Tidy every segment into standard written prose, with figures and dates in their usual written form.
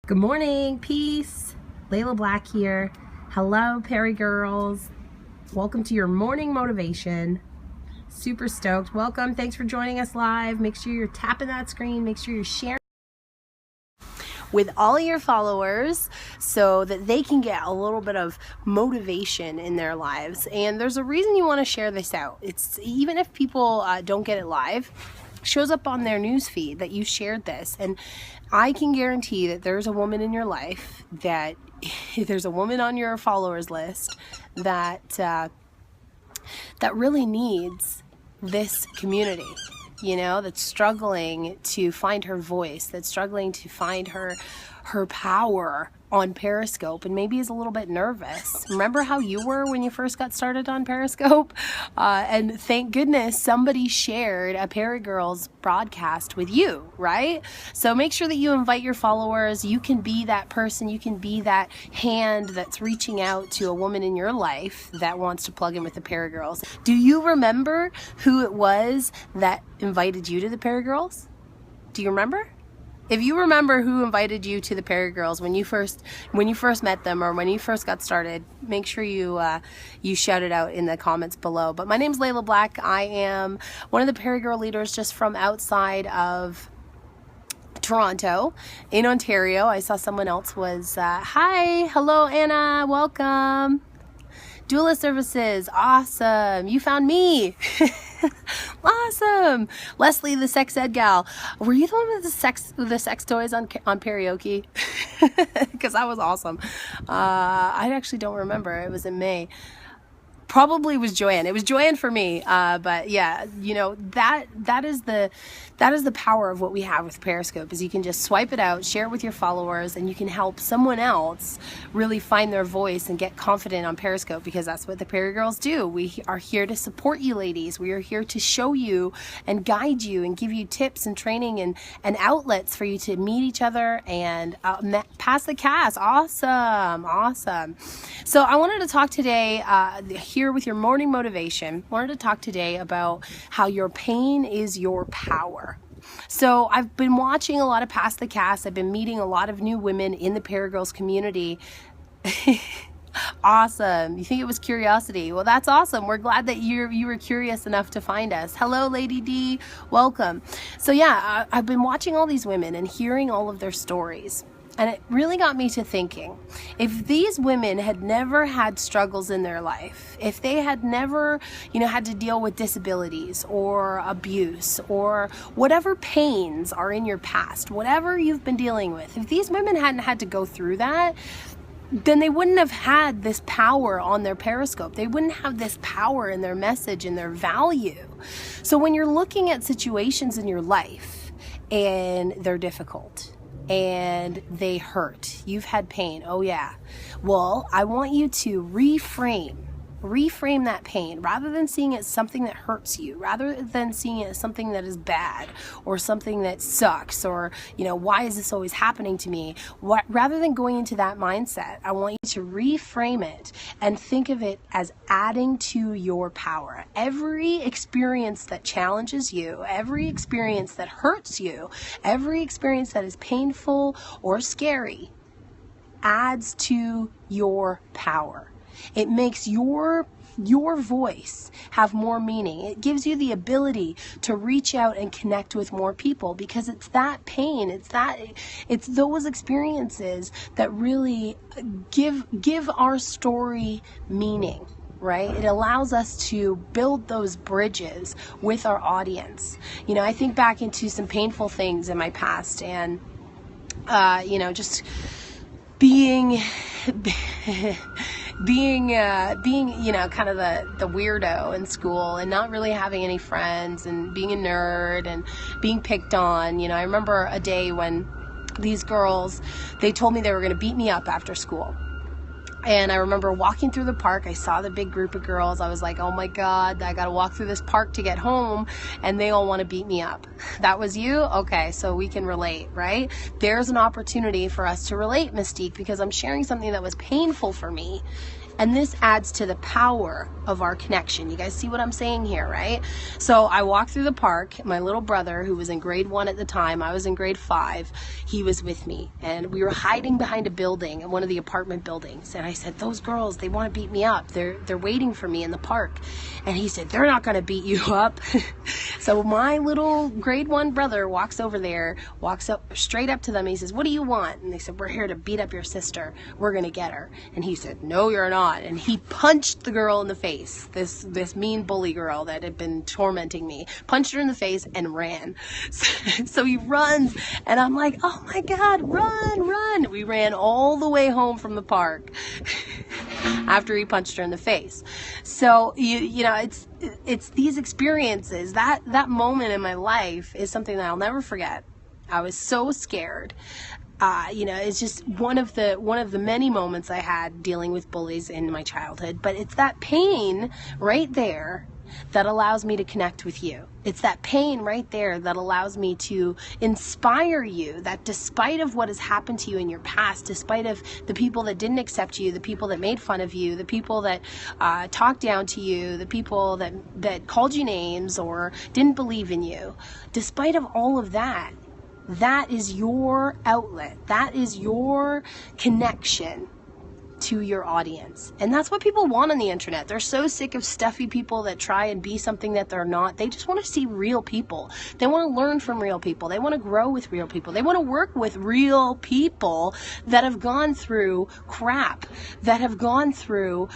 Good morning, peace. Layla Black here. Hello, PeriGirls. Welcome to your morning motivation. Super stoked. Welcome. Thanks for joining us live. Make sure you're tapping that screen. Make sure you're sharing with all your followers so that they can get a little bit of motivation in their lives. And there's a reason you want to share this out. It's even if people don't get it live, shows up on their news feed that you shared this, and I can guarantee that there's a woman in your life, that there's a woman on your followers list that that really needs this community, you know, that's struggling to find her voice, that's struggling to find her power on Periscope, and maybe is a little bit nervous. Remember how you were when you first got started on Periscope? And thank goodness somebody shared a PeriGirls broadcast with you, right? So make sure that you invite your followers. You can be that person. You can be that hand that's reaching out to a woman in your life that wants to plug in with the PeriGirls. Do you remember who it was that invited you to the PeriGirls? Do you remember? If you remember who invited you to the PeriGirls when you first met them or when you first got started, make sure you shout it out in the comments below. But my name's Layla Black. I am one of the PeriGirl leaders just from outside of Toronto in Ontario. I saw someone else was, hi, hello Anna, welcome. Doula services, awesome. You found me. Awesome. Leslie, the sex ed gal. Were you the one with the sex toys on karaoke? Because that was awesome. I actually don't remember. It was in May. Probably was Joanne. It was Joanne for me. But yeah, you know, that is the power of what we have with Periscope, is you can just swipe it out, share it with your followers, and you can help someone else really find their voice and get confident on Periscope, because that's what the PeriGirls do. We are here to support you ladies. We are here to show you and guide you and give you tips and training and outlets for you to meet each other and pass the cast. Awesome. So I wanted to talk today, here with your morning motivation, wanted to talk today about how your pain is your power. So I've been watching a lot of Pass the Cast. I've been meeting a lot of new women in the PeriGirls community. Awesome. You think it was curiosity? Well, that's awesome. We're glad that you were curious enough to find us. Hello, Lady D. Welcome. So yeah, I've been watching all these women and hearing all of their stories. And it really got me to thinking, if these women had never had struggles in their life, if they had never, had to deal with disabilities or abuse or whatever pains are in your past, whatever you've been dealing with, if these women hadn't had to go through that, then they wouldn't have had this power on their Periscope. They wouldn't have this power in their message and their value. So when you're looking at situations in your life and they're difficult, and they hurt, you've had pain, oh yeah, well, I want you to reframe that pain, rather than seeing it as something that hurts you, rather than seeing it as something that is bad or something that sucks, or why is this always happening to me? Rather than going into that mindset, I want you to reframe it and think of it as adding to your power. Every experience that challenges you, every experience that hurts you, every experience that is painful or scary adds to your power. It makes your voice have more meaning. It gives you the ability to reach out and connect with more people, because it's that pain, it's those experiences that really give our story meaning, right? It allows us to build those bridges with our audience. I think back into some painful things in my past, and just being kind of the weirdo in school and not really having any friends and being a nerd and being picked on. I remember a day when these girls, they told me they were going to beat me up after school. And I remember walking through the park. I saw the big group of girls. I was like, oh my God, I got to walk through this park to get home, and they all want to beat me up. That was you? Okay, so we can relate, right? There's an opportunity for us to relate, Mystique, because I'm sharing something that was painful for me. And this adds to the power of our connection. You guys see what I'm saying here, right? So I walked through the park. My little brother, who was in grade 1 at the time, I was in grade 5, he was with me. And we were hiding behind a building, in one of the apartment buildings. And I said, those girls, they want to beat me up. They're waiting for me in the park. And he said, they're not going to beat you up. So my little grade 1 brother walks over there, walks up straight up to them. And he says, what do you want? And they said, we're here to beat up your sister. We're going to get her. And he said, no, you're not. And he punched the girl in the face, this mean bully girl that had been tormenting me, punched her in the face and ran. So he runs, and I'm like, oh my God, run. We ran all the way home from the park after he punched her in the face. So, you know, it's these experiences, that moment in my life is something that I'll never forget. I was so scared. You know, it's just one of the many moments I had dealing with bullies in my childhood. But it's that pain right there that allows me to connect with you. It's that pain right there that allows me to inspire you, that despite of what has happened to you in your past, despite of the people that didn't accept you, the people that made fun of you, the people that talked down to you, the people that called you names or didn't believe in you, despite of all of that, that is your outlet. That is your connection to your audience. And that's what people want on the internet. They're so sick of stuffy people that try and be something that they're not. They just want to see real people. They want to learn from real people. They want to grow with real people. They want to work with real people that have gone through crap, that have gone through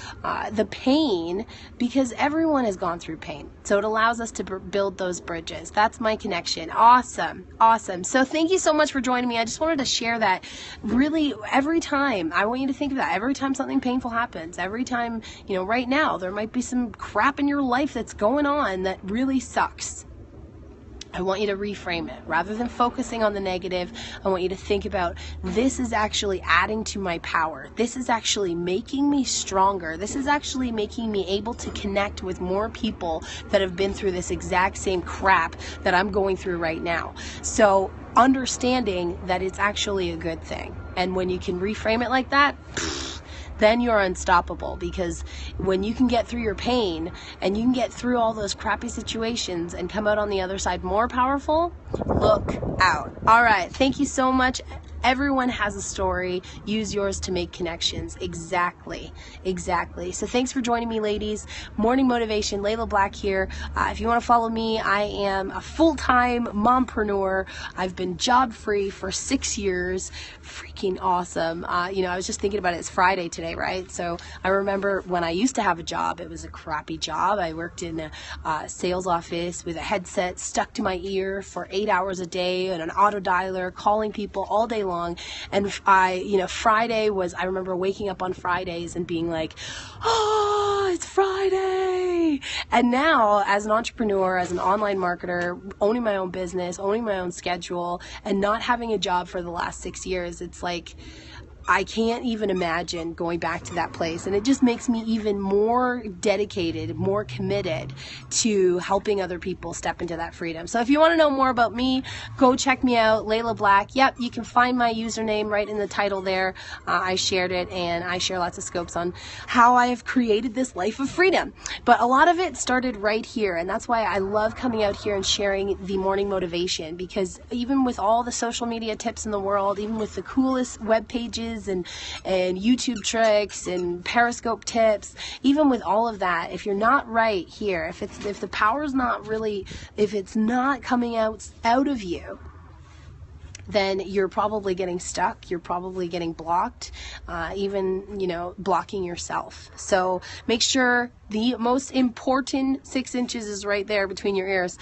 the pain, because everyone has gone through pain. So it allows us to build those bridges. That's my connection. Awesome. So thank you so much for joining me. I just wanted to share that. Really, every time, I want you to think of that. Every time something painful happens, every time, you know, right now, there might be some crap in your life that's going on that really sucks. I want you to reframe it. Rather than focusing on the negative, I want you to think about, this is actually adding to my power. This is actually making me stronger. This is actually making me able to connect with more people that have been through this exact same crap that I'm going through right now. So understanding that it's actually a good thing. And when you can reframe it like that, then you're unstoppable, because when you can get through your pain and you can get through all those crappy situations and come out on the other side more powerful, look out. All right. Thank you so much. Everyone has a story. Use yours to make connections. Exactly. So thanks for joining me, ladies. Morning Motivation, Layla Black here. If you want to follow me, I am a full-time mompreneur. I've been job-free for 6 years. Freaking awesome. You know, I was just thinking about it. It's Friday today, right? So I remember when I used to have a job, it was a crappy job. I worked in a sales office with a headset stuck to my ear for 8 hours a day and an auto dialer, calling people all day long. And Friday was, I remember waking up on Fridays and being like, oh, it's Friday. And now, as an entrepreneur, as an online marketer, owning my own business, owning my own schedule, and not having a job for the last 6 years, it's like, I can't even imagine going back to that place. And it just makes me even more dedicated, more committed to helping other people step into that freedom. So if you want to know more about me, go check me out, Layla Black. Yep, you can find my username right in the title there. I shared it, and I share lots of scopes on how I have created this life of freedom. But a lot of it started right here, and that's why I love coming out here and sharing the morning motivation, because even with all the social media tips in the world, even with the coolest web pages and YouTube tricks and Periscope tips, even with all of that, if you're not right here, if the power's not really, if it's not coming out of you, then you're probably getting stuck. You're probably getting blocked, even, blocking yourself. So make sure the most important 6 inches is right there between your ears.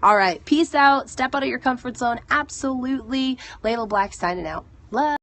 All right. Peace out. Step out of your comfort zone. Absolutely. Layla Black signing out. Love.